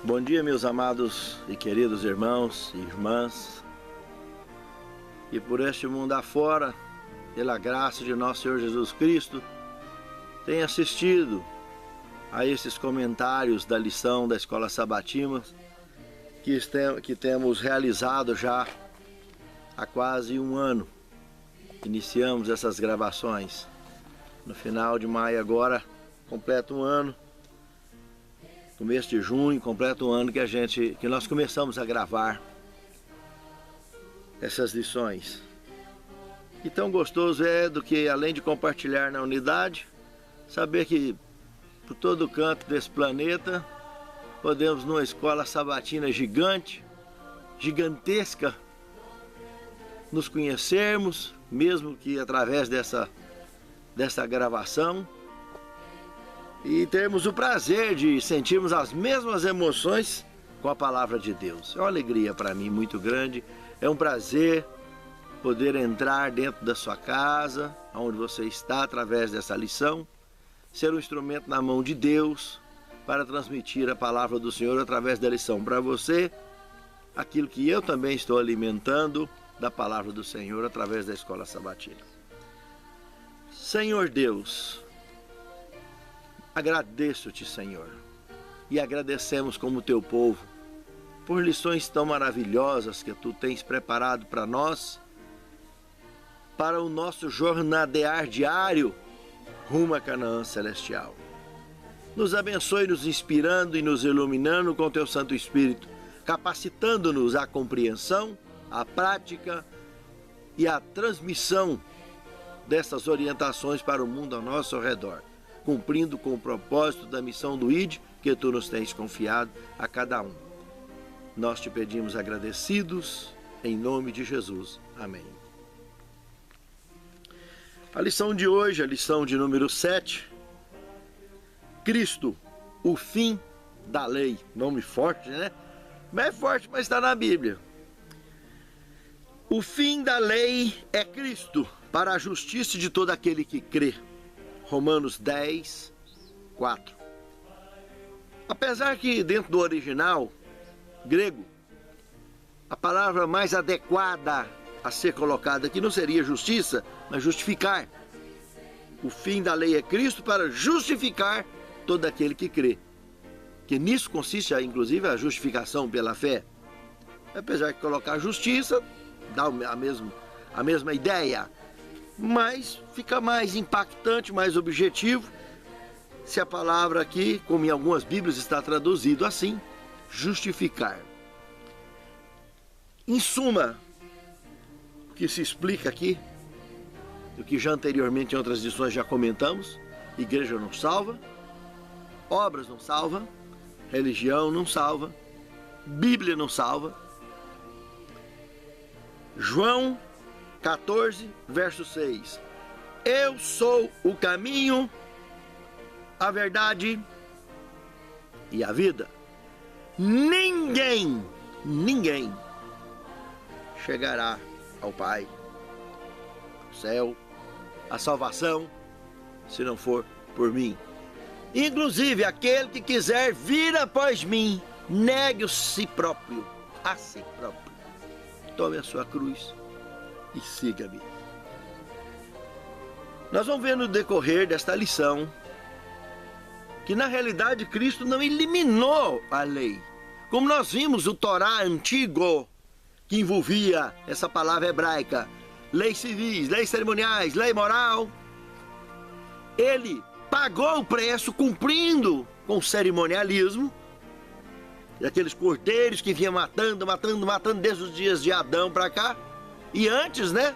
Bom dia, meus amados e queridos irmãos e irmãs, e por este mundo afora, pela graça de nosso Senhor Jesus Cristo, tem assistido a esses comentários da lição da Escola Sabatina que temos realizado já há quase um ano. Iniciamos essas gravações no final de maio agora, completa um ano. Começo de junho, completa um ano que nós começamos a gravar essas lições. E tão gostoso é do que, além de compartilhar na unidade, saber que por todo canto desse planeta podemos, numa escola sabatina gigantesca, nos conhecermos, mesmo que através dessa gravação, e termos o prazer de sentirmos as mesmas emoções com a palavra de Deus. É uma alegria para mim muito grande, é um prazer poder entrar dentro da sua casa, onde você está, através dessa lição, ser um instrumento na mão de Deus para transmitir a palavra do Senhor através da lição para você, aquilo que eu também estou alimentando da palavra do Senhor através da Escola Sabatina. Senhor Deus, agradeço-te, Senhor, e agradecemos como teu povo por lições tão maravilhosas que tu tens preparado para nós, para o nosso jornadear diário rumo a Canaã Celestial. Nos abençoe, nos inspirando e nos iluminando com teu Santo Espírito, capacitando-nos à compreensão, à prática e à transmissão dessas orientações para o mundo ao nosso redor, cumprindo com o propósito da missão do ID que tu nos tens confiado a cada um. Nós te pedimos agradecidos, em nome de Jesus. Amém. A lição de hoje, a lição de número 7, Cristo, o fim da lei. Nome forte, né? Não é forte, mas está na Bíblia. O fim da lei é Cristo, para a justiça de todo aquele que crê. Romanos 10, 4. Apesar que dentro do original grego, a palavra mais adequada a ser colocada aqui não seria justiça, mas justificar. O fim da lei é Cristo para justificar todo aquele que crê. Que nisso consiste, inclusive, a justificação pela fé. Apesar de colocar justiça, dá a mesma ideia, mas fica mais impactante, mais objetivo, se a palavra aqui, como em algumas Bíblias está traduzido assim, justificar. Em suma, o que se explica aqui, o que já anteriormente em outras lições já comentamos: igreja não salva, obras não salvam, religião não salva, Bíblia não salva. João 14, verso 6. Eu sou o caminho, a verdade e a vida. Ninguém chegará ao Pai, ao céu, à salvação, se não for por mim. Inclusive, aquele que quiser vir após mim, negue a si próprio. Tome a sua cruz e siga-me. Nós vamos ver no decorrer desta lição que na realidade Cristo não eliminou a lei. Como nós vimos o Torá antigo, que envolvia essa palavra hebraica, leis civis, leis cerimoniais, lei moral, ele pagou o preço cumprindo com o cerimonialismo, e aqueles cordeiros que vinham matando desde os dias de Adão para cá, e antes, né?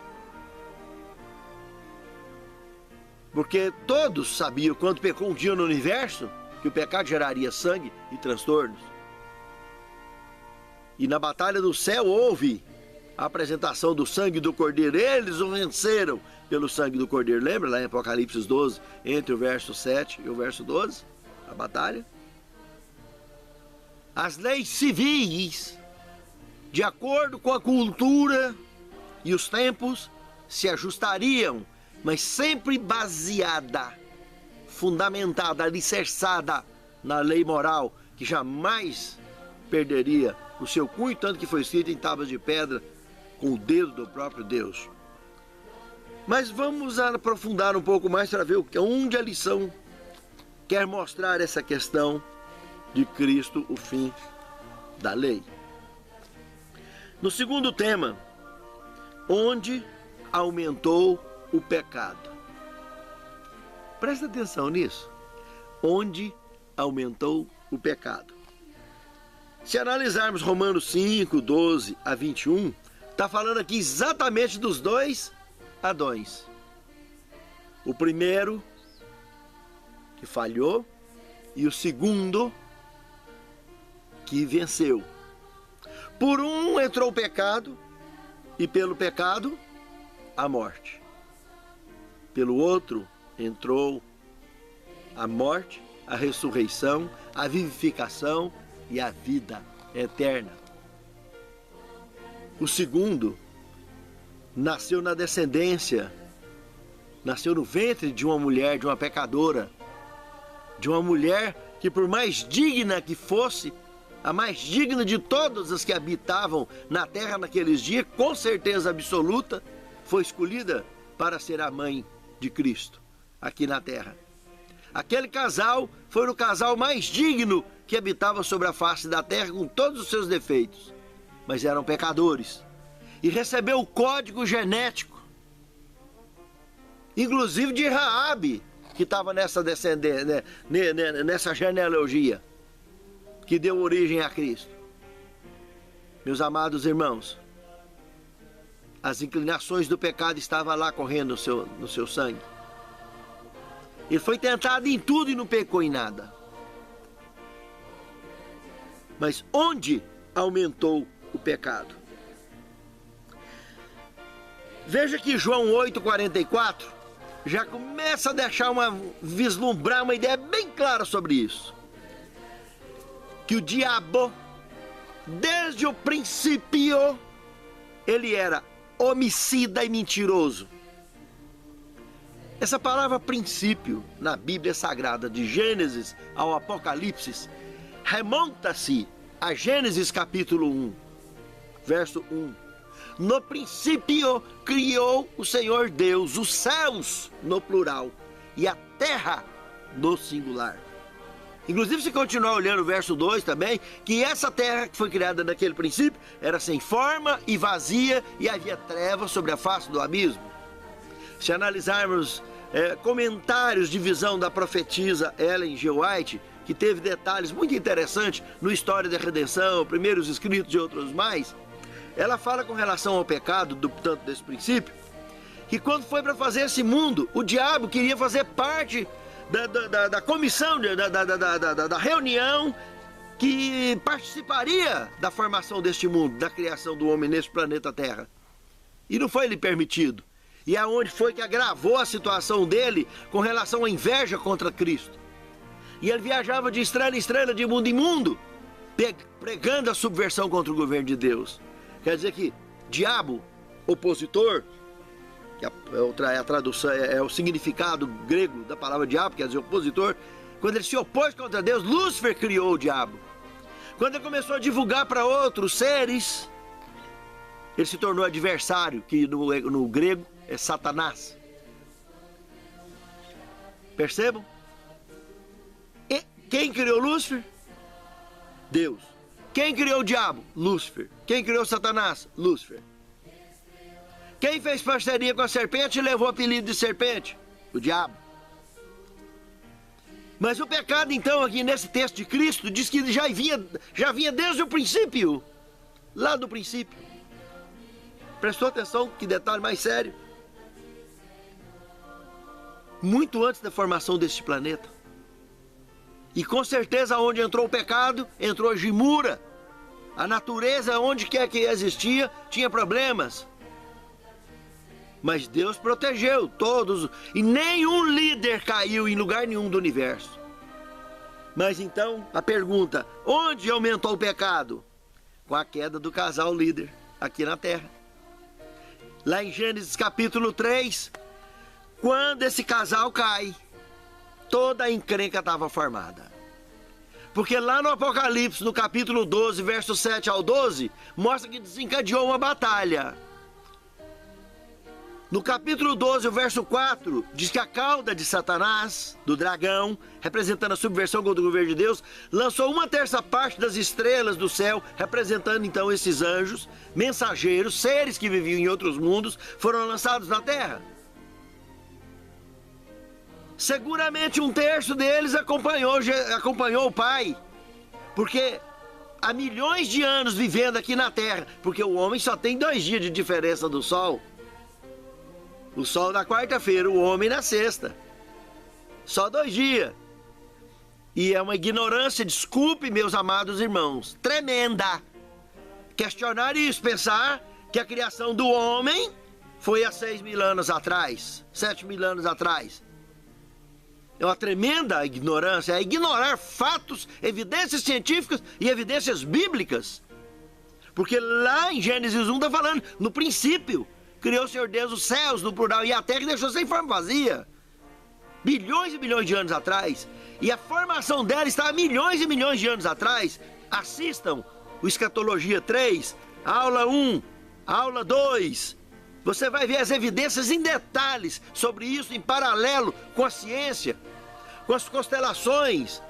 Porque todos sabiam, quando pecou um dia no universo, que o pecado geraria sangue e transtornos. E na batalha do céu houve a apresentação do sangue do cordeiro. Eles o venceram pelo sangue do cordeiro. Lembra lá em Apocalipse 12, entre o verso 7 e o verso 12? A batalha. As leis civis, de acordo com a cultura e os tempos, se ajustariam, mas sempre baseada, fundamentada, alicerçada na lei moral, que jamais perderia o seu cunho, tanto que foi escrito em tábuas de pedra com o dedo do próprio Deus. Mas vamos aprofundar um pouco mais para ver onde a lição quer mostrar essa questão de Cristo, o fim da lei. No segundo tema, onde aumentou o pecado. Presta atenção nisso. Onde aumentou o pecado. Se analisarmos Romanos 5, 12 a 21, está falando aqui exatamente dos dois Adões. O primeiro que falhou e o segundo que venceu. Por um entrou o pecado e pelo pecado a morte. Pelo outro entrou a morte, a ressurreição, a vivificação e a vida eterna. O segundo nasceu na descendência, nasceu no ventre de uma mulher, de uma pecadora, de uma mulher que, por mais digna que fosse, a mais digna de todas as que habitavam na terra naqueles dias, com certeza absoluta, foi escolhida para ser a mãe de Cristo aqui na terra. Aquele casal foi o casal mais digno que habitava sobre a face da terra, com todos os seus defeitos, mas eram pecadores, e recebeu o código genético, inclusive de Raabe, que estava nessa descendência, nessa genealogia que deu origem a Cristo. Meus amados irmãos, as inclinações do pecado estavam lá correndo no seu sangue. Ele foi tentado em tudo e não pecou em nada. Mas onde aumentou o pecado? Veja que João 8,44 já começa a vislumbrar uma ideia bem clara sobre isso. Que o diabo, desde o princípio, ele era homicida e mentiroso. Essa palavra princípio, na Bíblia Sagrada, de Gênesis ao Apocalipse, remonta-se a Gênesis capítulo 1, verso 1. No princípio criou o Senhor Deus os céus, no plural, e a terra, no singular. Inclusive, se continuar olhando o verso 2 também, que essa terra que foi criada naquele princípio era sem forma e vazia, e havia trevas sobre a face do abismo. Se analisarmos comentários de visão da profetisa Ellen G. White, que teve detalhes muito interessantes no História da Redenção, Primeiros Escritos e outros mais, ela fala com relação ao pecado, tanto desse princípio, que quando foi para fazer esse mundo, o diabo queria fazer parte da comissão, da reunião que participaria da formação deste mundo, da criação do homem neste planeta Terra. E não foi lhe permitido. E aonde foi que agravou a situação dele com relação à inveja contra Cristo. E ele viajava de estrela em estrela, de mundo em mundo, pregando a subversão contra o governo de Deus. Quer dizer que diabo, opositor, que a tradução é o significado grego da palavra diabo, quer dizer opositor, quando ele se opôs contra Deus, Lúcifer criou o diabo. Quando ele começou a divulgar para outros seres, ele se tornou adversário, que no grego é Satanás. Percebam? E quem criou Lúcifer? Deus. Quem criou o diabo? Lúcifer. Quem criou Satanás? Lúcifer. Quem fez parceria com a serpente e levou o apelido de serpente? O diabo. Mas o pecado, então, aqui nesse texto de Cristo, diz que ele já vinha desde o princípio. Lá do princípio. Prestou atenção? Que detalhe mais sério. Muito antes da formação deste planeta. E com certeza, onde entrou o pecado, entrou a gimura. A natureza, onde quer que existia, tinha problemas. Mas Deus protegeu todos, e nenhum líder caiu em lugar nenhum do universo. Mas então, a pergunta, onde aumentou o pecado? Com a queda do casal líder, aqui na terra. Lá em Gênesis capítulo 3, quando esse casal cai, toda a encrenca estava formada. Porque lá no Apocalipse, no capítulo 12, verso 7 ao 12, mostra que desencadeou uma batalha. No capítulo 12, o verso 4, diz que a cauda de Satanás, do dragão, representando a subversão contra o governo de Deus, lançou 1/3 das estrelas do céu, representando então esses anjos, mensageiros, seres que viviam em outros mundos, foram lançados na terra. Seguramente 1/3 deles acompanhou o Pai, porque há milhões de anos vivendo aqui na terra, porque o homem só tem 2 dias de diferença do sol. O sol na quarta-feira, o homem na sexta. Só 2 dias. E é uma ignorância, desculpe, meus amados irmãos, tremenda. Questionar isso, pensar que a criação do homem foi há 6.000 anos atrás, 7.000 anos atrás. É uma tremenda ignorância, é ignorar fatos, evidências científicas e evidências bíblicas. Porque lá em Gênesis 1 está falando, no princípio, criou o Senhor Deus os céus, no plural, e a terra, e deixou sem forma vazia. Bilhões e bilhões de anos atrás. E a formação dela está há milhões e milhões de anos atrás. Assistam o Escatologia 3, aula 1, aula 2. Você vai ver as evidências em detalhes sobre isso, em paralelo com a ciência, com as constelações,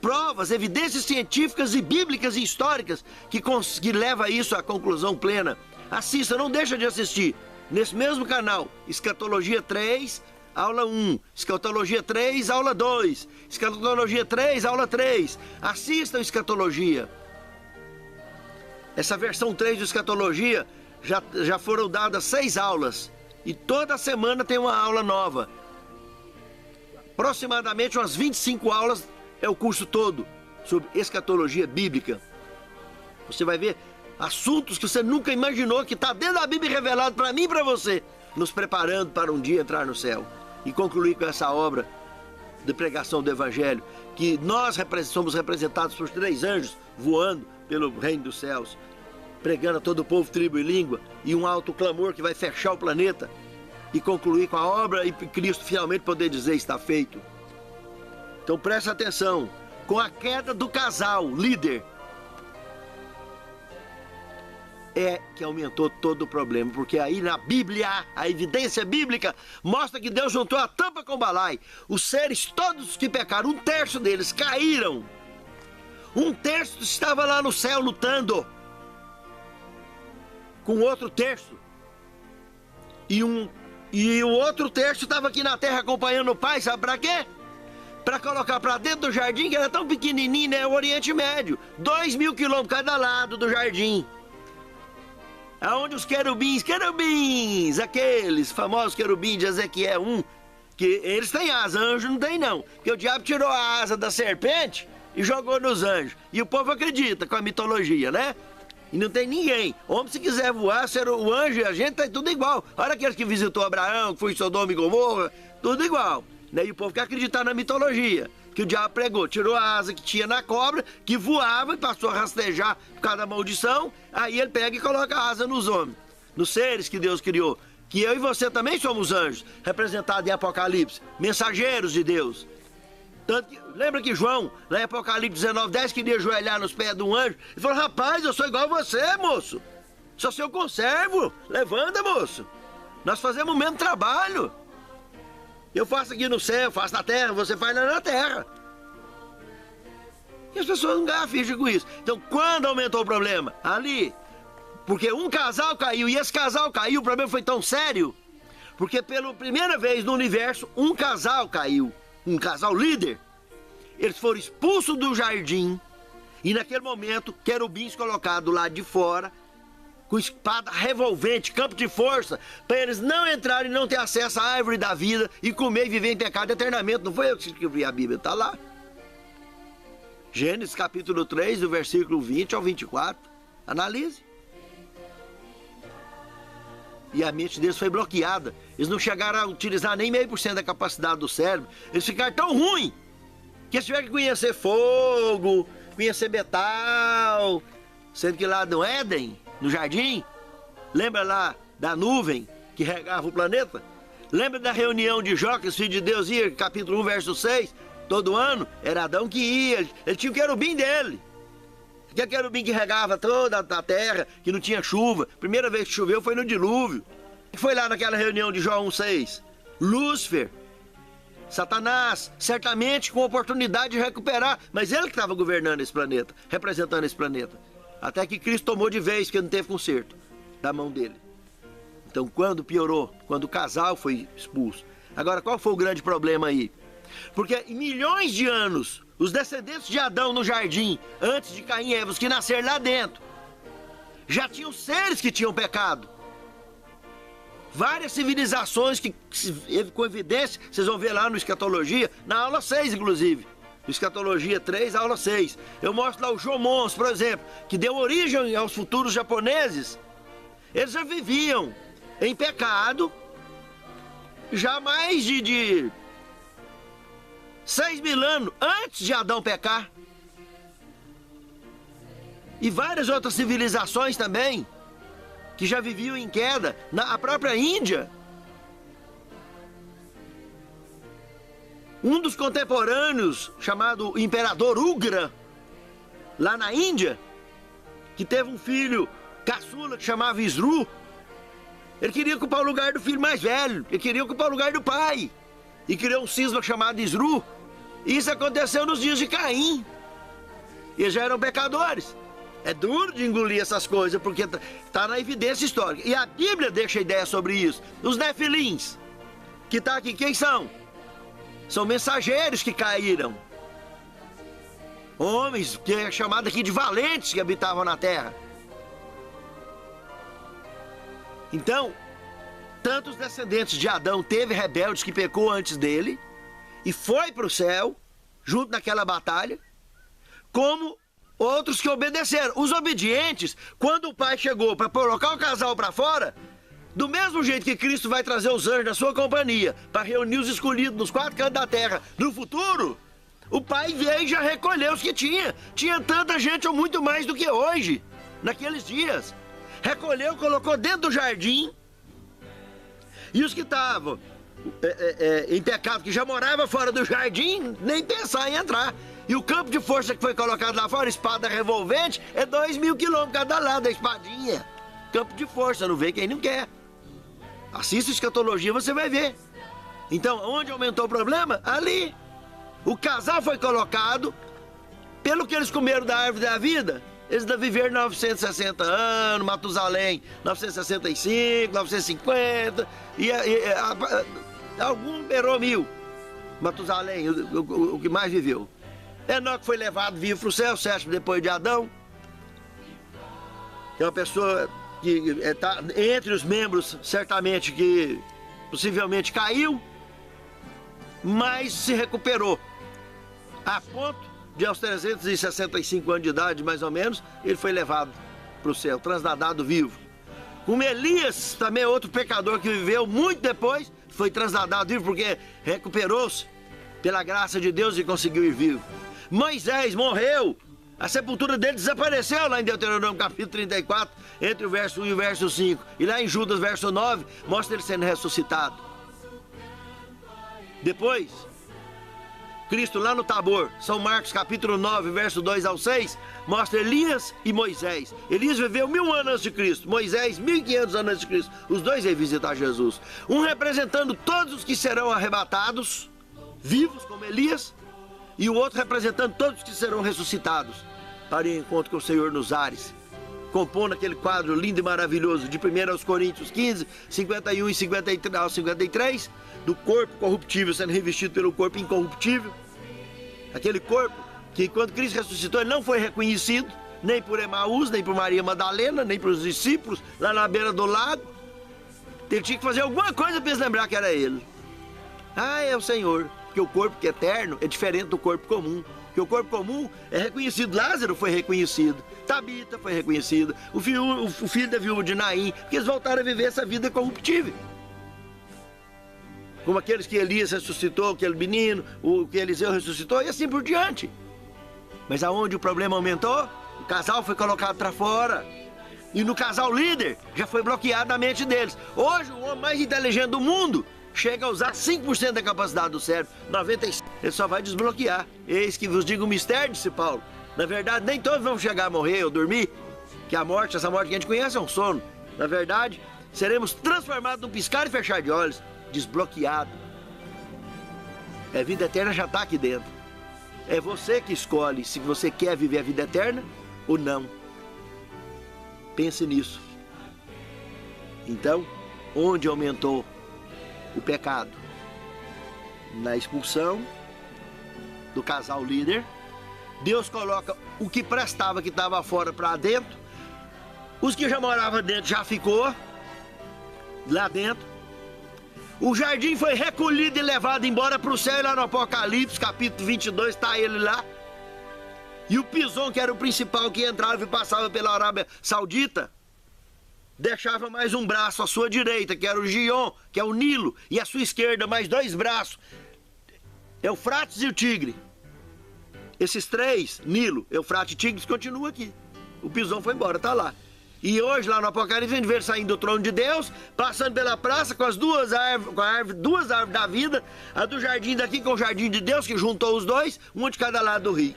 provas, evidências científicas e bíblicas e históricas que leva isso à conclusão plena. Assista, não deixa de assistir. Nesse mesmo canal, Escatologia 3, aula 1, Escatologia 3, aula 2, Escatologia 3, aula 3. Assistam Escatologia. Essa versão 3 do Escatologia já foram dadas 6 aulas. E toda semana tem uma aula nova. Aproximadamente umas 25 aulas é o curso todo sobre escatologia bíblica. Você vai ver assuntos que você nunca imaginou que está dentro da Bíblia revelado para mim e para você, nos preparando para um dia entrar no céu e concluir com essa obra de pregação do Evangelho, que nós somos representados por 3 anjos voando pelo reino dos céus, pregando a todo o povo, tribo e língua, e um alto clamor que vai fechar o planeta e concluir com a obra e Cristo finalmente poder dizer está feito. Então preste atenção, com a queda do casal líder, é que aumentou todo o problema, porque aí na Bíblia, a evidência bíblica mostra que Deus juntou a tampa com o balai. Os seres todos que pecaram, 1/3 deles caíram. 1/3 estava lá no céu lutando com o outro terço. E o outro terço estava aqui na terra acompanhando o Pai, sabe para quê? Para colocar para dentro do jardim, que era tão pequenininho, né? O Oriente Médio, 2.000 quilômetros cada lado do jardim. Aonde os querubins, aqueles famosos querubins de Ezequiel 1, que eles têm asa, anjo não tem não. Porque o diabo tirou a asa da serpente e jogou nos anjos. E o povo acredita com a mitologia, né? E não tem ninguém. Homem, se quiser voar, ser o anjo e a gente tá tudo igual. Olha aqueles que visitou Abraão, que foi em Sodoma e Gomorra, tudo igual. Né? E o povo quer acreditar na mitologia. Que o diabo pregou, tirou a asa que tinha na cobra, que voava e passou a rastejar por causa da maldição. Aí ele pega e coloca a asa nos homens, nos seres que Deus criou. Que eu e você também somos anjos, representados em Apocalipse, mensageiros de Deus. Tanto que, lembra que João, lá em Apocalipse 19:10, queria ajoelhar nos pés de um anjo? Ele falou, rapaz, eu sou igual a você, moço. Sou seu conservo. Levanta, moço. Nós fazemos o mesmo trabalho. Eu faço aqui no céu, faço na terra, você faz lá na terra. E as pessoas não ganham ficha com isso. Então, quando aumentou o problema? Ali. Porque um casal caiu, e esse casal caiu, o problema foi tão sério, porque pela primeira vez no universo, um casal caiu. Um casal líder. Eles foram expulsos do jardim, e naquele momento, querubins colocados lá de fora, com espada revolvente, campo de força, para eles não entrarem e não ter acesso à árvore da vida e comer e viver em pecado eternamente. Não foi eu que escrevi a Bíblia, está lá. Gênesis capítulo 3, do versículo 20 ao 24. Analise. E a mente deles foi bloqueada. Eles não chegaram a utilizar nem 0,5% da capacidade do cérebro. Eles ficaram tão ruins que eles tiveram que conhecer fogo, conhecer metal. Sendo que lá no Éden, no jardim, lembra lá da nuvem que regava o planeta? Lembra da reunião de Jó, que os filhos de Deus ia, capítulo 1, verso 6? todo ano, era Adão que ia, ele tinha o querubim dele. Aquele querubim que regava toda a terra, que não tinha chuva. Primeira vez que choveu foi no dilúvio. Foi lá naquela reunião de João 1,6. Lúcifer, Satanás, certamente com oportunidade de recuperar, mas ele que estava governando esse planeta, representando esse planeta. Até que Cristo tomou de vez, que não teve conserto da mão dele. Então quando piorou, quando o casal foi expulso. Agora qual foi o grande problema aí? Porque em milhões de anos, os descendentes de Adão no jardim, antes de Caim e Eva, os que nasceram lá dentro, já tinham seres que tinham pecado. Várias civilizações que, com evidência, vocês vão ver lá no Escatologia, na aula 6, inclusive. Escatologia 3, aula 6. Eu mostro lá os Jomons, por exemplo, que deu origem aos futuros japoneses. Eles já viviam em pecado, já mais de 6.000 anos antes de Adão pecar. E várias outras civilizações também, que já viviam em queda. Na própria Índia, um dos contemporâneos, chamado Imperador Ugra, lá na Índia, que teve um filho caçula que chamava Isru, ele queria ocupar o lugar do filho mais velho, ele queria ocupar o lugar do pai, e criou um cisma chamado Isru. Isso aconteceu nos dias de Caim. Eles já eram pecadores. É duro de engolir essas coisas, porque está na evidência histórica. E a Bíblia deixa ideia sobre isso. Os Nefilins, que está aqui, quem são? São mensageiros que caíram. Homens, que é chamado aqui de valentes, que habitavam na terra. Então, tantos descendentes de Adão teve rebeldes que pecou antes dele, e foi para o céu, junto naquela batalha, como outros que obedeceram. Os obedientes, quando o pai chegou para colocar o casal para fora, do mesmo jeito que Cristo vai trazer os anjos na sua companhia, para reunir os escolhidos nos 4 cantos da terra, no futuro, o pai veio e já recolheu os que tinha. Tinha tanta gente ou muito mais do que hoje, naqueles dias. Recolheu, colocou dentro do jardim, e os que estavam em pecado, que já morava fora do jardim, nem pensar em entrar. E o campo de força que foi colocado lá fora, espada revolvente, é 2.000 quilômetros cada lado, a espadinha. Campo de força, não vê quem não quer. Assista a Escatologia, você vai ver. Então, onde aumentou o problema? Ali. O casal foi colocado, pelo que eles comeram da árvore da vida, eles ainda viveram 960 anos, Matusalém 965, 950, algum beirou 1000. Matusalém, o que mais viveu. Enoque foi levado vivo para o céu, 7º depois de Adão. Que é uma pessoa que está entre os membros, certamente, que possivelmente caiu, mas se recuperou. A ponto de, aos 365 anos de idade, mais ou menos, ele foi levado para o céu, transladado vivo. Como Elias, também outro pecador que viveu muito depois, foi transladado vivo porque recuperou-se pela graça de Deus e conseguiu ir vivo. Moisés morreu, a sepultura dele desapareceu lá em Deuteronômio capítulo 34, entre o verso 1 e o verso 5. E lá em Judas, verso 9, mostra ele sendo ressuscitado. Depois, Cristo lá no Tabor, São Marcos capítulo 9, verso 2 ao 6, mostra Elias e Moisés. Elias viveu 1000 anos antes de Cristo, Moisés 1500 anos antes de Cristo. Os dois veio visitar Jesus. Um representando todos os que serão arrebatados, vivos como Elias, e o outro representando todos os que serão ressuscitados para o encontro com o Senhor nos ares, compondo aquele quadro lindo e maravilhoso de 1 aos Coríntios 15, 51 e 53, do corpo corruptível sendo revestido pelo corpo incorruptível. Aquele corpo que, quando Cristo ressuscitou, ele não foi reconhecido, nem por Emaús, nem por Maria Madalena, nem pelos discípulos, lá na beira do lago. Ele tinha que fazer alguma coisa para eles lembrar que era ele. Ah, é o Senhor. Porque o corpo que é eterno é diferente do corpo comum. Porque o corpo comum é reconhecido. Lázaro foi reconhecido, Tabita foi reconhecida, o filho da viúva de Naim, porque eles voltaram a viver essa vida corruptível. Como aqueles que Elias ressuscitou, aquele menino, o que Eliseu ressuscitou, e assim por diante. Mas aonde o problema aumentou, o casal foi colocado para fora. E no casal líder, já foi bloqueado a mente deles. Hoje, o homem mais inteligente do mundo chega a usar 5% da capacidade do cérebro, 95%. Ele só vai desbloquear. Eis que vos digo um mistério, disse Paulo. Na verdade, nem todos vão chegar a morrer ou dormir, que a morte, essa morte que a gente conhece, é um sono. Na verdade, seremos transformados num piscar e fechar de olhos, desbloqueado. A vida eterna já está aqui dentro. É você que escolhe se você quer viver a vida eterna ou não. Pense nisso. Então, onde aumentou o pecado? Na expulsão do casal líder. Deus coloca o que prestava, que estava fora, para dentro. Os que já moravam dentro já ficou lá dentro. O jardim foi recolhido e levado embora para o céu. E lá no Apocalipse, capítulo 22, está ele lá. E o Pison, que era o principal que entrava e passava pela Arábia Saudita, deixava mais um braço à sua direita, que era o Gion, que é o Nilo, e à sua esquerda mais 2 braços, Eufrates e o Tigre. Esses 3, Nilo, Eufrates e Tigres, continuam aqui. O Pison foi embora, tá lá. E hoje, lá no Apocalipse, a gente vê ele saindo do trono de Deus, passando pela praça com as duas árvores da vida, a do jardim daqui com o jardim de Deus, que juntou os dois, um de cada lado do rio.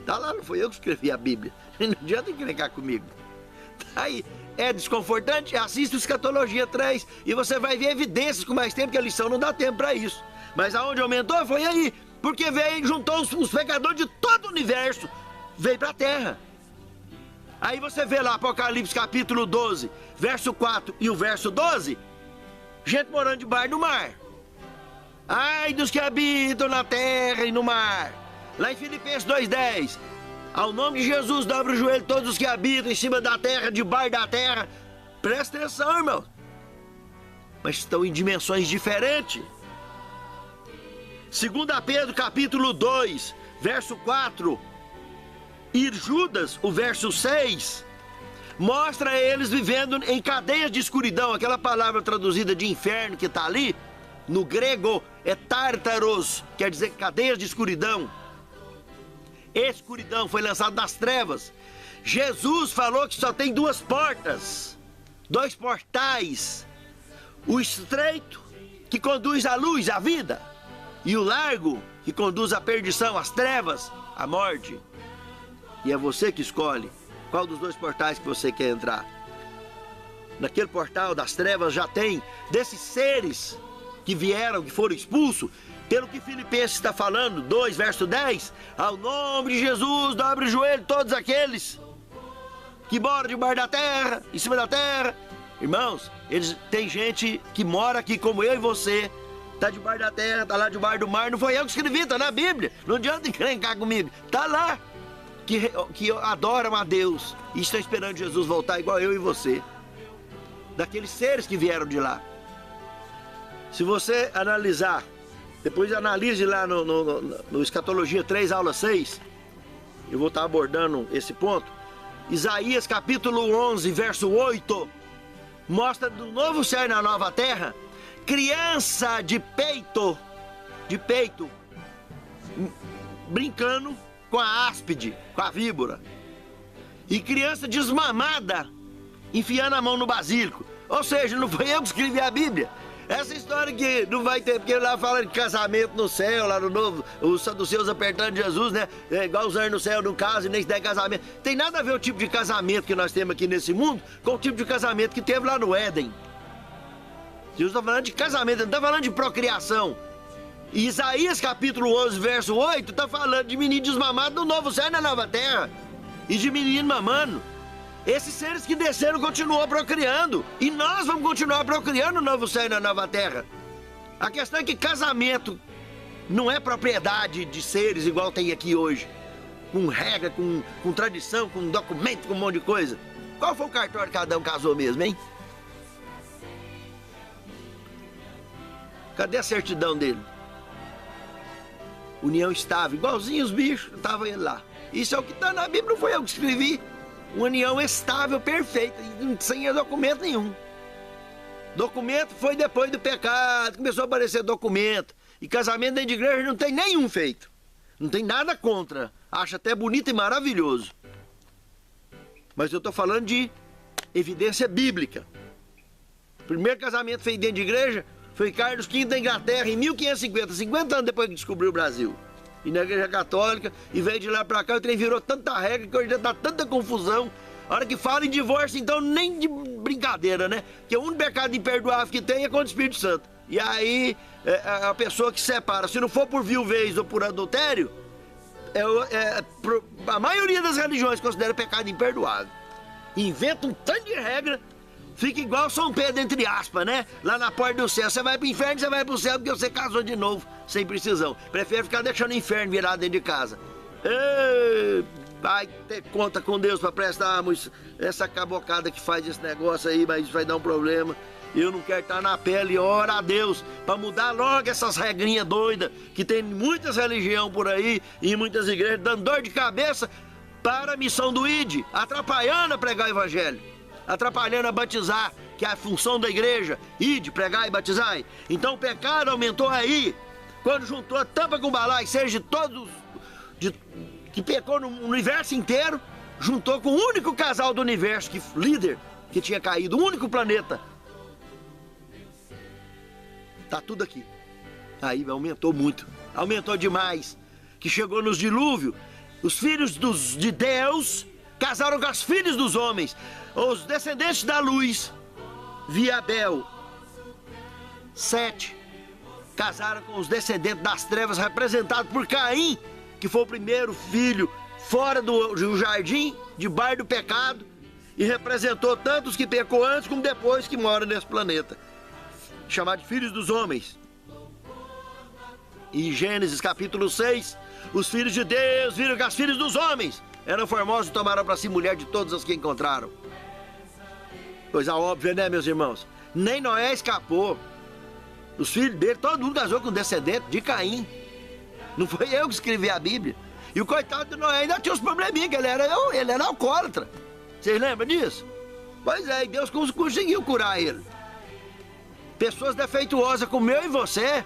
Tá lá, não foi eu que escrevi a Bíblia. Não adianta encrencar comigo. Tá aí. É desconfortante? Assista o Escatologia 3 e você vai ver evidências com mais tempo, que a lição não dá tempo para isso. Mas aonde aumentou foi aí. Porque veio e juntou os pecadores de todo o universo. Veio para a terra. Aí você vê lá Apocalipse capítulo 12, verso 4 e o verso 12. Gente morando debaixo do mar. Ai dos que habitam na terra e no mar. Lá em Filipenses 2,10. Ao nome de Jesus, dobra o joelho todos os que habitam em cima da terra, debaixo da terra. Presta atenção, irmão. Mas estão em dimensões diferentes. 2 Pedro capítulo 2, verso 4 e Judas, o verso 6, mostra eles vivendo em cadeias de escuridão. Aquela palavra traduzida de inferno que está ali, no grego é tártaros, quer dizer cadeias de escuridão. Escuridão foi lançado das trevas. Jesus falou que só tem 2 portas, 2 portais. O estreito, que conduz à luz, à vida, e o largo, que conduz à perdição, às trevas, à morte. E é você que escolhe qual dos 2 portais que você quer entrar. Naquele portal das trevas já tem desses seres que vieram, que foram expulsos, pelo que Filipenses está falando, 2, verso 10, ao nome de Jesus, dobre o joelho todos aqueles que moram debaixo da terra, em cima da terra. Irmãos, tem gente que mora aqui como eu e você, tá debaixo da terra, tá lá debaixo do mar. Não foi eu que escrevi, tá na Bíblia. Não adianta encrencar comigo. Tá lá. Que adoram a Deus e estão esperando Jesus voltar igual eu e você. Daqueles seres que vieram de lá. Se você analisar, depois analise lá no Escatologia 3, aula 6, eu vou estar abordando esse ponto. Isaías capítulo 11, verso 8, mostra do novo céu e na nova terra, criança de peito, brincando com a áspide, com a víbora, e criança desmamada, enfiando a mão no basílico. Ou seja, não foi eu que escrevi a Bíblia. Essa história que não vai ter, porque lá fala de casamento no céu, lá no novo, os saduceus apertando Jesus, né? É igual os anjos no céu, no caso, e nem se der casamento. Tem nada a ver o tipo de casamento que nós temos aqui nesse mundo com o tipo de casamento que teve lá no Éden. Jesus está falando de casamento, não está falando de procriação. E Isaías capítulo 11, verso 8, está falando de menino desmamado no novo céu e na nova terra. E de menino mamando. Esses seres que desceram continuam procriando. E nós vamos continuar procriando no novo céu e na nova terra. A questão é que casamento não é propriedade de seres igual tem aqui hoje. Com regra, com tradição, com documento, com um monte de coisa. Qual foi o cartório que Adão casou mesmo, hein? Cadê a certidão dele? União estável, igualzinho os bichos, estava ele lá. Isso é o que está na Bíblia, não foi eu que escrevi. Uma união estável, perfeita, sem documento nenhum. Documento foi depois do pecado, começou a aparecer documento. E casamento dentro de igreja não tem nenhum feito. Não tem nada contra. Acho até bonito e maravilhoso. Mas eu estou falando de evidência bíblica. primeiro casamento feito dentro de igreja foi Carlos V da Inglaterra, em 1550, 50 anos depois que descobriu o Brasil. E na igreja católica, e veio de lá pra cá, o trem virou tanta regra que hoje já dá tanta confusão. A hora que fala em divórcio, então, nem de brincadeira, né? Porque o único pecado imperdoável que tem é contra o Espírito Santo. E aí, a pessoa que separa, se não for por viuvez ou por adultério, a maioria das religiões considera pecado imperdoável. Inventa um tanto de regra, fica igual São Pedro, entre aspas, né? Lá na porta do céu, você vai pro inferno, você vai pro céu porque você casou de novo, sem precisão. Prefere ficar deixando o inferno virado dentro de casa. Vai ter conta com Deus pra prestar essa cabocada que faz esse negócio aí, mas isso vai dar um problema. Eu não quero estar na pele, ora a Deus, pra mudar logo essas regrinhas doidas que tem muitas religiões por aí e muitas igrejas dando dor de cabeça para a missão do ID, atrapalhando a pregar o evangelho, atrapalhando a batizar, que é a função da igreja, ID, pregar e batizar. Então o pecado aumentou aí, quando juntou a tampa com balai, seja de todos que pecou no universo inteiro, juntou com o único casal do universo, líder, que tinha caído, o único planeta. Tá tudo aqui. Aí aumentou muito, aumentou demais, que chegou nos dilúvios, os filhos de Deus casaram com os filhos dos homens, os descendentes da luz, via Abel. 7 casaram com os descendentes das trevas, representados por Caim, que foi o primeiro filho fora do jardim, debaixo do pecado, e representou tanto os que pecou antes como depois que moram nesse planeta, chamado de filhos dos homens. E em Gênesis capítulo 6, os filhos de Deus viram que as filhas dos homens eram formosos e tomaram para si mulher de todas as que encontraram. Coisa óbvia, né, meus irmãos? Nem Noé escapou. Os filhos dele, todo mundo casou com descendente de Caim. Não foi eu que escrevi a Bíblia. E o coitado de Noé ainda tinha uns probleminhas, que ele era alcoólatra. Vocês lembram disso? Pois é, e Deus conseguiu curar ele. Pessoas defeituosas como eu e você,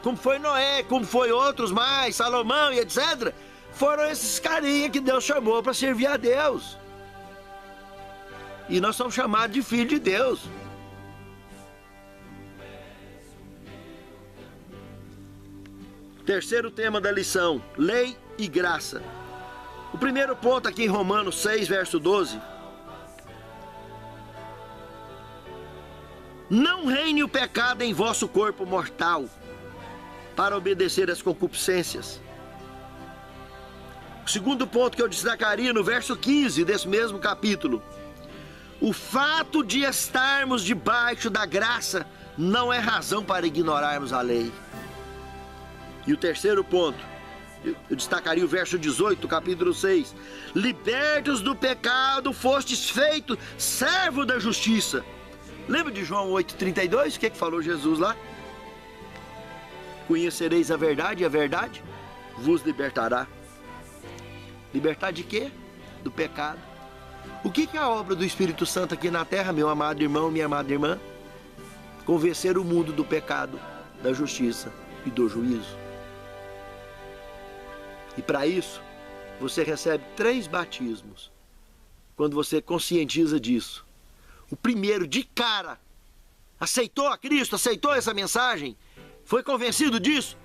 como foi Noé, como foi outros mais, Salomão e etc., foram esses carinha que Deus chamou para servir a Deus. E nós somos chamados de filho de Deus. Terceiro tema da lição, lei e graça. O primeiro ponto aqui em Romanos 6, verso 12. Não reine o pecado em vosso corpo mortal, para obedecer às concupiscências. O segundo ponto que eu destacaria no verso 15 desse mesmo capítulo. O fato de estarmos debaixo da graça não é razão para ignorarmos a lei. E o terceiro ponto, eu destacaria o verso 18 do capítulo 6. Libertos do pecado, fostes feito servo da justiça. Lembra de João 8,32? O que falou Jesus lá? Conhecereis a verdade e a verdade vos libertará. Libertar de quê? Do pecado. O que é a obra do Espírito Santo aqui na terra, meu amado irmão, minha amada irmã? Convencer o mundo do pecado, da justiça e do juízo. E para isso, você recebe 3 batismos. Quando você conscientiza disso. O primeiro, de cara, aceitou a Cristo, aceitou essa mensagem, foi convencido disso.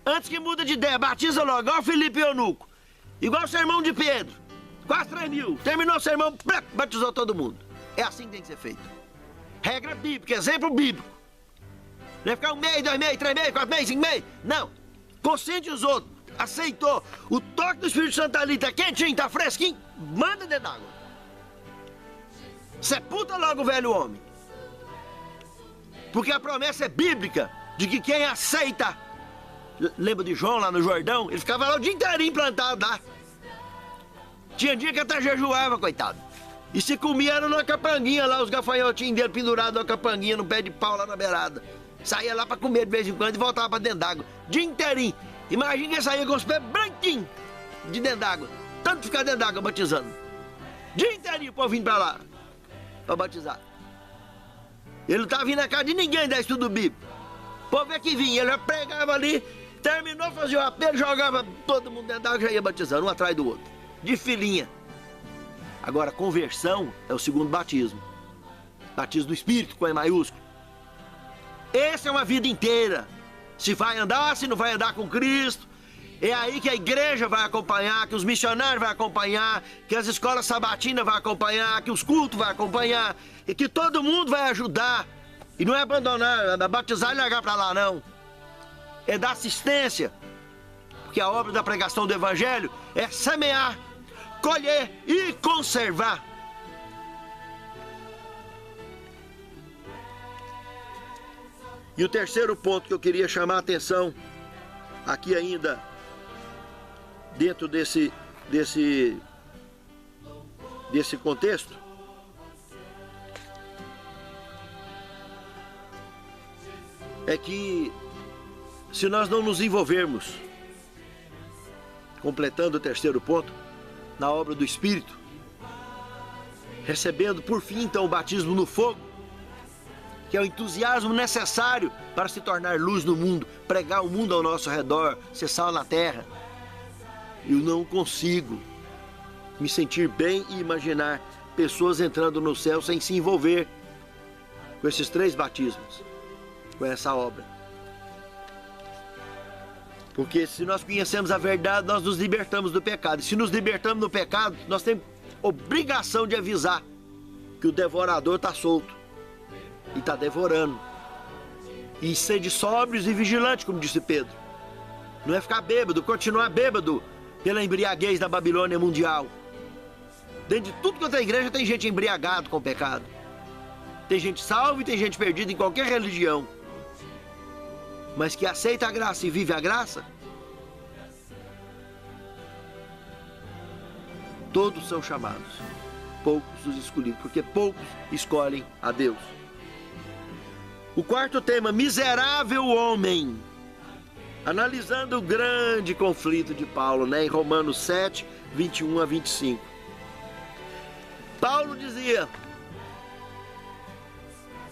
Antes que muda de ideia, batiza logo, igual Filipe Eunuco, igual o sermão de Pedro, quase 3 mil. Terminou o sermão, batizou todo mundo. É assim que tem que ser feito. Regra bíblica, exemplo bíblico. Não é ficar 1 mês, 2 meses, 3 meses, 4 meses, 5 meses. Não. Consciente os outros. Aceitou. O toque do Espírito Santo ali tá quentinho, tá fresquinho. Manda dentro d'água. Sepulta logo o velho homem. Porque a promessa é bíblica de que quem aceita. Lembra de João lá no Jordão? Ele ficava lá o dia inteirinho plantado lá. Tinha dia que até jejuava, coitado. E se comia era numa capanguinha lá, os gafanhotinhos dele pendurados numa capanguinha, no pé de pau lá na beirada. Saía lá pra comer de vez em quando e voltava pra dentro d'água. Dia inteirinho. Imagina que saía com os pés branquinhos de dentro d'água. Tanto ficar dentro d'água batizando. Dia inteirinho o povo vindo pra lá pra batizar. Ele não tava vindo na casa de ninguém dar estudo bíblico. O povo é que vinha, ele pregava ali, terminou, fazia o apelo, jogava todo mundo dentro d'água e já ia batizando, um atrás do outro. De filinha. Agora, conversão é o segundo batismo. Batismo do Espírito, com E maiúsculo. Essa é uma vida inteira. Se vai andar, se não vai andar com Cristo. É aí que a igreja vai acompanhar, que os missionários vão acompanhar, que as escolas sabatinas vão acompanhar, que os cultos vão acompanhar, e que todo mundo vai ajudar. E não é abandonar, é batizar e largar para lá, não. É dar assistência. Porque a obra da pregação do evangelho é semear, colher e conservar. E o terceiro ponto que eu queria chamar a atenção, aqui ainda, dentro desse contexto, é que se nós não nos envolvermos, completando o terceiro ponto, na obra do Espírito, recebendo por fim então o batismo no fogo, que é o entusiasmo necessário para se tornar luz no mundo, pregar o mundo ao nosso redor, ser sal na terra. Eu não consigo me sentir bem e imaginar pessoas entrando no céu sem se envolver com esses 3 batismos, com essa obra. Porque se nós conhecemos a verdade, nós nos libertamos do pecado. E se nos libertamos do pecado, nós temos obrigação de avisar que o devorador está solto e está devorando. E sede sóbrios e vigilantes, como disse Pedro. Não é ficar bêbado, continuar bêbado pela embriaguez da Babilônia mundial. Dentro de tudo quanto é igreja tem gente embriagada com o pecado. Tem gente salva e tem gente perdida em qualquer religião. Mas que aceita a graça e vive a graça, todos são chamados, poucos os escolhidos, porque poucos escolhem a Deus. O quarto tema, miserável homem. Analisando o grande conflito de Paulo, em Romanos 7, 21 a 25. Paulo dizia: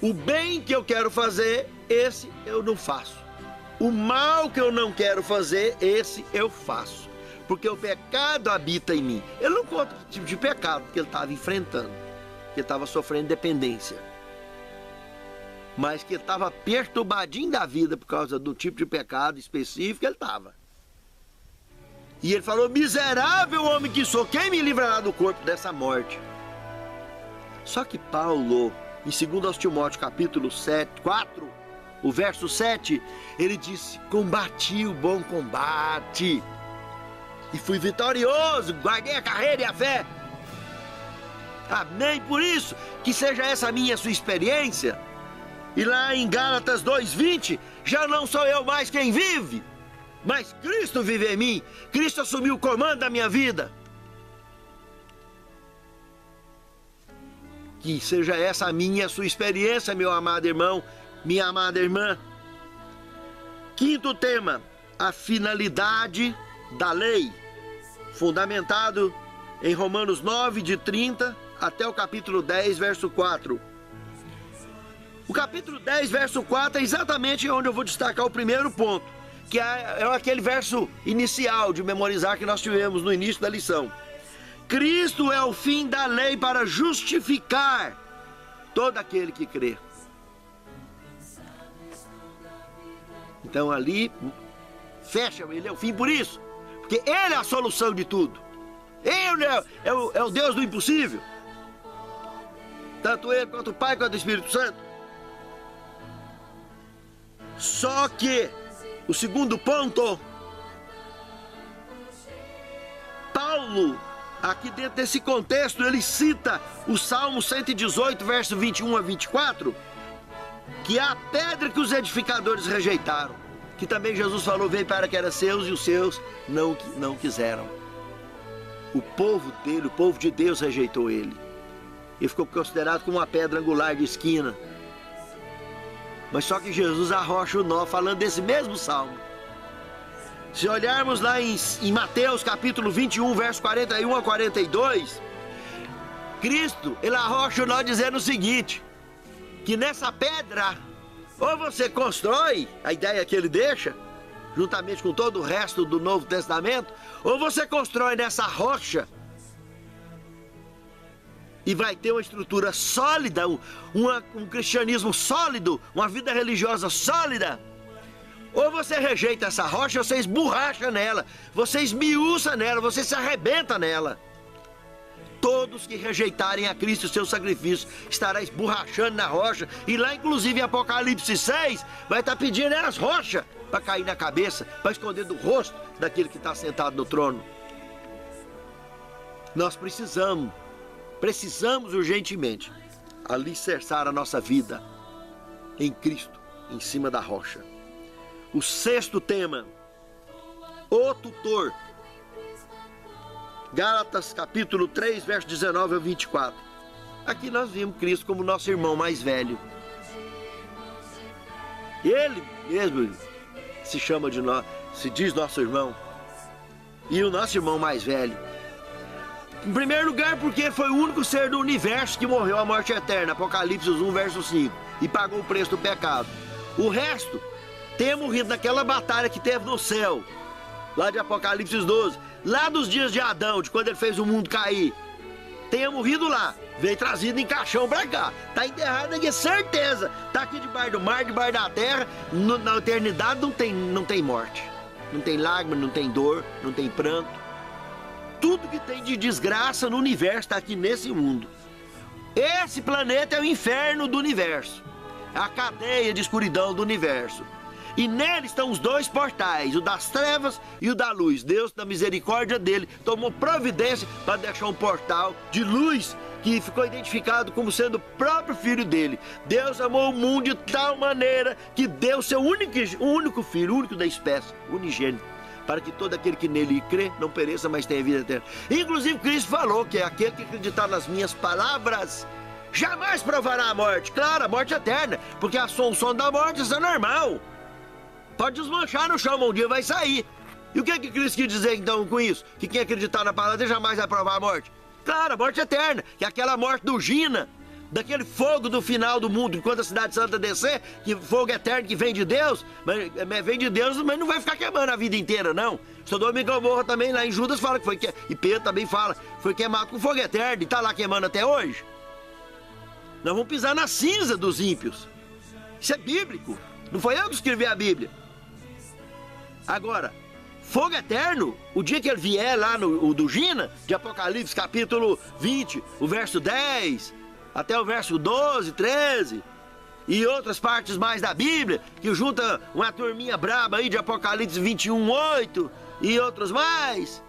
o bem que eu quero fazer, esse eu não faço. O mal que eu não quero fazer, esse eu faço. Porque o pecado habita em mim. Ele não conta que tipo de pecado que ele estava enfrentando, que ele estava sofrendo dependência, mas que ele estava perturbadinho da vida por causa do tipo de pecado específico que ele estava. E ele falou: miserável homem que sou, quem me livrará do corpo dessa morte? Só que Paulo, em 2 Timóteo capítulo 4, o verso 7, ele disse: combati o bom combate e fui vitorioso, guardei a carreira e a fé. Amém. Por isso, que seja essa minha sua experiência. E lá em Gálatas 2:20, já não sou eu mais quem vive, mas Cristo vive em mim. Cristo assumiu o comando da minha vida. Que seja essa a minha sua experiência, meu amado irmão, minha amada irmã. Quinto tema, a finalidade da lei, fundamentado em Romanos 9, de 30 até o capítulo 10, verso 4. O capítulo 10, verso 4 é exatamente onde eu vou destacar o primeiro ponto, que é aquele verso inicial de memorizar que nós tivemos no início da lição. Cristo é o fim da lei para justificar todo aquele que crê. Então ali, fecha, ele é o fim por isso, porque ele é a solução de tudo. Ele é o Deus do impossível. Tanto ele, quanto o Pai, quanto o Espírito Santo. Só que, o segundo ponto, Paulo, aqui dentro desse contexto, ele cita o Salmo 118, verso 21 a 24, que é a pedra que os edificadores rejeitaram, que também Jesus falou: veio para que era seus e os seus não quiseram. O povo dele, o povo de Deus rejeitou ele. Ele ficou considerado como uma pedra angular de esquina. Mas só que Jesus arrocha o nó, falando desse mesmo salmo. Se olharmos lá em Mateus capítulo 21, verso 41 a 42, Cristo, ele arrocha o nó dizendo o seguinte: que nessa pedra, ou você constrói a ideia que ele deixa, juntamente com todo o resto do Novo Testamento, ou você constrói nessa rocha e vai ter uma estrutura sólida, um cristianismo sólido, uma vida religiosa sólida, ou você rejeita essa rocha, você esborracha nela, você esmiuça nela, você se arrebenta nela. Todos que rejeitarem a Cristo e o seu sacrifício estará esborrachando na rocha, e lá inclusive em Apocalipse 6 vai estar pedindo as rochas para cair na cabeça, para esconder do rosto daquele que está sentado no trono. Nós precisamos urgentemente alicerçar a nossa vida em Cristo, em cima da rocha. O sexto tema, o tutor. Gálatas capítulo 3, verso 19 ao 24. Aqui nós vimos Cristo como nosso irmão mais velho. Ele mesmo se chama de nós, se diz nosso irmão. E o nosso irmão mais velho. Em primeiro lugar, porque ele foi o único ser do universo que morreu a morte eterna, Apocalipse 1, verso 5, e pagou o preço do pecado. O resto tenha morrido naquela batalha que teve no céu, lá de Apocalipse 12, lá dos dias de Adão, de quando ele fez o mundo cair. Tenha morrido lá, veio trazido em caixão pra cá, tá enterrado aqui, certeza, tá aqui debaixo do mar, debaixo da terra, na eternidade não tem morte, não tem lágrima, não tem dor, não tem pranto. Tudo que tem de desgraça no universo está aqui nesse mundo. Esse planeta é o inferno do universo, a cadeia de escuridão do universo. E nele estão os dois portais, o das trevas e o da luz. Deus, na misericórdia dele, tomou providência para deixar um portal de luz que ficou identificado como sendo o próprio Filho dele. Deus amou o mundo de tal maneira que deu seu único filho, o único da espécie, unigênito, para que todo aquele que nele crê não pereça, mas tenha vida eterna. Inclusive Cristo falou que é aquele que acreditar nas minhas palavras jamais provará a morte. Claro, a morte eterna, porque a som da morte, isso é normal. Pode desmanchar no chão, um dia vai sair. E o que Cristo quis dizer então com isso? Que quem acreditar na palavra dele jamais vai provar a morte. Claro, a morte eterna, que é aquela morte do Gina, daquele fogo do final do mundo, quando a cidade santa descer, que fogo eterno que vem de Deus, mas não vai ficar queimando a vida inteira, não. Sodoma e Gomorra também, lá em Judas, fala que foi, e Pedro também fala, foi queimado com fogo eterno e está lá queimando até hoje. Nós vamos pisar na cinza dos ímpios. Isso é bíblico, não foi eu que escrevi a Bíblia. Agora, fogo eterno, o dia que ele vier lá no do Gina, de Apocalipse capítulo 20, o verso 10, até o verso 12, 13, e outras partes mais da Bíblia, que junta uma turminha braba aí de Apocalipse 21, 8, e outros mais.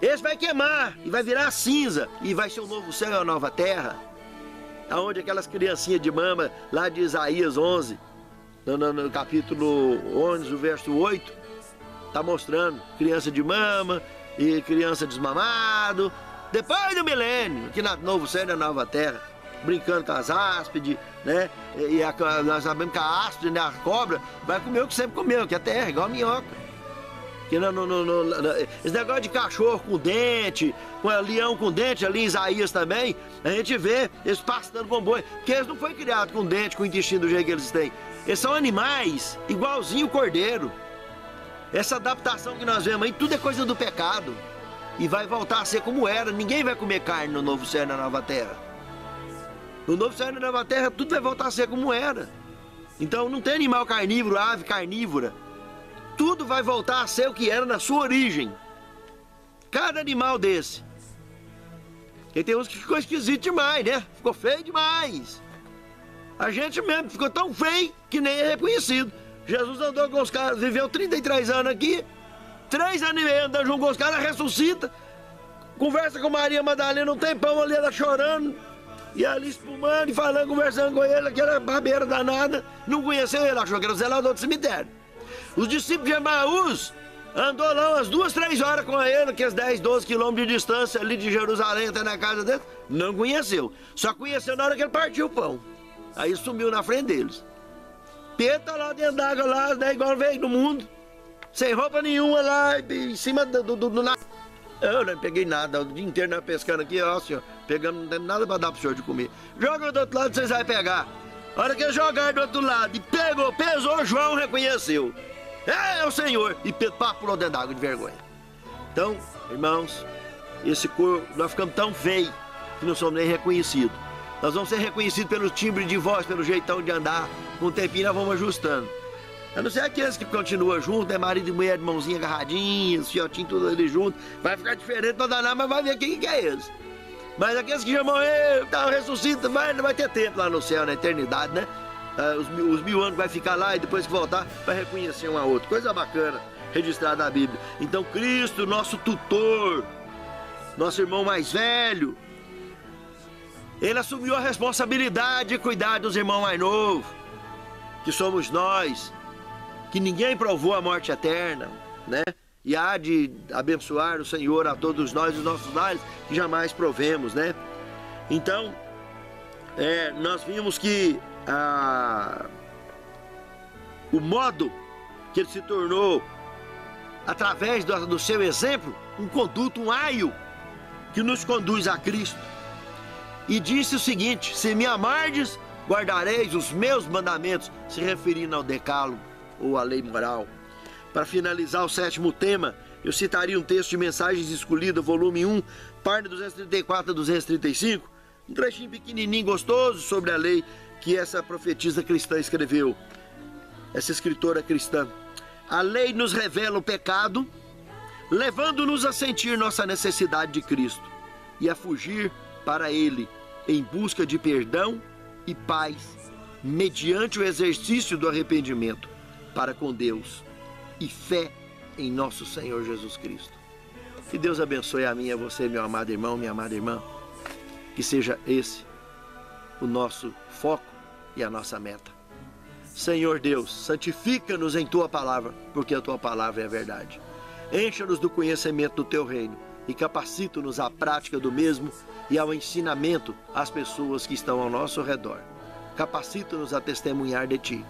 Esse vai queimar, e vai virar cinza, e vai ser um novo céu e uma nova terra. Aonde aquelas criancinhas de mama, lá de Isaías 11, no capítulo 11, o verso 8, está mostrando criança de mama e criança desmamado, depois do milênio, aqui na novo céu e na nova terra, brincando com as áspides, né? E nós sabemos que a áspide, né, a cobra, vai comer o que sempre comeu, que é terra, igual a minhoca. Que esse negócio de cachorro com dente, com leão com dente, ali em Isaías também, a gente vê eles pastando com boi, porque eles não foram criados com dente, com intestino do jeito que eles têm. Eles são animais, igualzinho o cordeiro. Essa adaptação que nós vemos aí, tudo é coisa do pecado. E vai voltar a ser como era. Ninguém vai comer carne no novo céu e na nova terra. No novo céu e na nova terra, tudo vai voltar a ser como era. Então não tem animal carnívoro, ave carnívora. Tudo vai voltar a ser o que era na sua origem. Cada animal desse. E tem uns que ficou esquisito demais, né? Ficou feio demais. A gente mesmo ficou tão feio que nem é reconhecido. Jesus andou com os caras, viveu 33 anos aqui, 3 anos e meio andando junto com os caras, ressuscita, conversa com Maria Madalena um tempão ali, ela chorando, e ali espumando e falando, conversando com ele, aquela babeira danada, não conheceu ele, achou que era o zelador do cemitério. Os discípulos de Emaús andou lá umas 2, 3 horas com ele, aqueles 10, 12 quilômetros de distância ali de Jerusalém até na casa dele, não conheceu, só conheceu na hora que ele partiu o pão. Aí sumiu na frente deles. Pedro tá lá dentro d'água lá, né, igual veio do mundo, sem roupa nenhuma lá, em cima do nada. Eu não peguei nada, o dia inteiro nós pescando aqui, ó senhor, pegamos, não tem nada pra dar pro senhor de comer. Joga do outro lado, vocês vão pegar. A hora que eles jogaram do outro lado e pegou, pesou, João reconheceu. É o Senhor. E Pedro pulou dentro d'água de vergonha. Então, irmãos, esse corpo, nós ficamos tão feios que não somos nem reconhecidos. Nós vamos ser reconhecidos pelo timbre de voz, pelo jeitão de andar. Com o tempinho nós vamos ajustando. A não ser aqueles que continuam juntos, né? Marido e mulher de mãozinha agarradinhas, fiotinho tudo ali junto. Vai ficar diferente, não dá nada, mas vai ver quem que é esse. Mas aqueles que já morreram, tá, ressuscita, não vai ter tempo lá no céu, na eternidade, né? Os 1000 anos vai ficar lá e depois que voltar vai reconhecer um a outro. Coisa bacana, registrada na Bíblia. Então Cristo, nosso tutor, nosso irmão mais velho, ele assumiu a responsabilidade de cuidar dos irmãos mais novos, que somos nós, que ninguém provou a morte eterna, né? E há de abençoar o Senhor a todos nós, os nossos lares, que jamais provemos, né? Então, nós vimos que o modo que ele se tornou, através do seu exemplo, um conduto, um aio, que nos conduz a Cristo. E disse o seguinte: se me amardes, guardareis os meus mandamentos, se referindo ao decálogo ou à lei moral. Para finalizar o 7º tema, eu citaria um texto de Mensagens Escolhidas, volume 1, página 234 a 235, um trechinho pequenininho, gostoso, sobre a lei que essa profetisa cristã escreveu, essa escritora cristã. A lei nos revela o pecado, levando-nos a sentir nossa necessidade de Cristo e a fugir para Ele, em busca de perdão e paz, mediante o exercício do arrependimento para com Deus e fé em nosso Senhor Jesus Cristo. Que Deus abençoe a mim e a você, meu amado irmão, minha amada irmã. Que seja esse o nosso foco e a nossa meta. Senhor Deus, santifica-nos em Tua palavra, porque a Tua palavra é a verdade. Encha-nos do conhecimento do Teu reino e capacita-nos à prática do mesmo e ao ensinamento às pessoas que estão ao nosso redor. Capacita-nos a testemunhar de Ti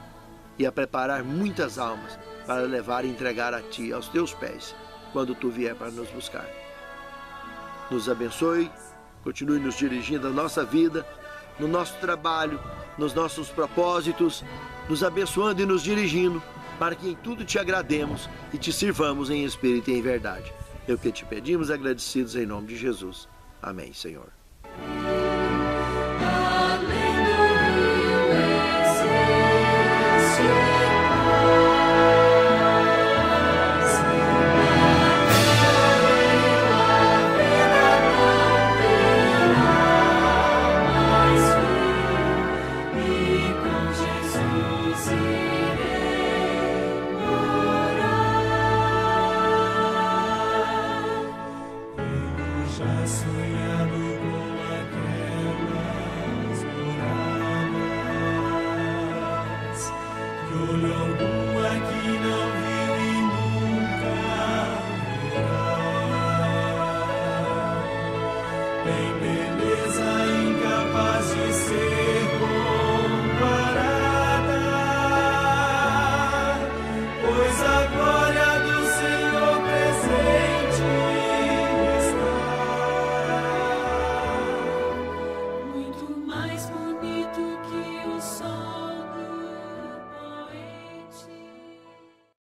e a preparar muitas almas para levar e entregar a Ti, aos Teus pés, quando Tu vier para nos buscar. Nos abençoe, continue nos dirigindo a nossa vida, no nosso trabalho, nos nossos propósitos, nos abençoando e nos dirigindo, para que em tudo Te agrademos e Te sirvamos em espírito e em verdade. É o que Te pedimos, agradecidos em nome de Jesus. Amém, Senhor.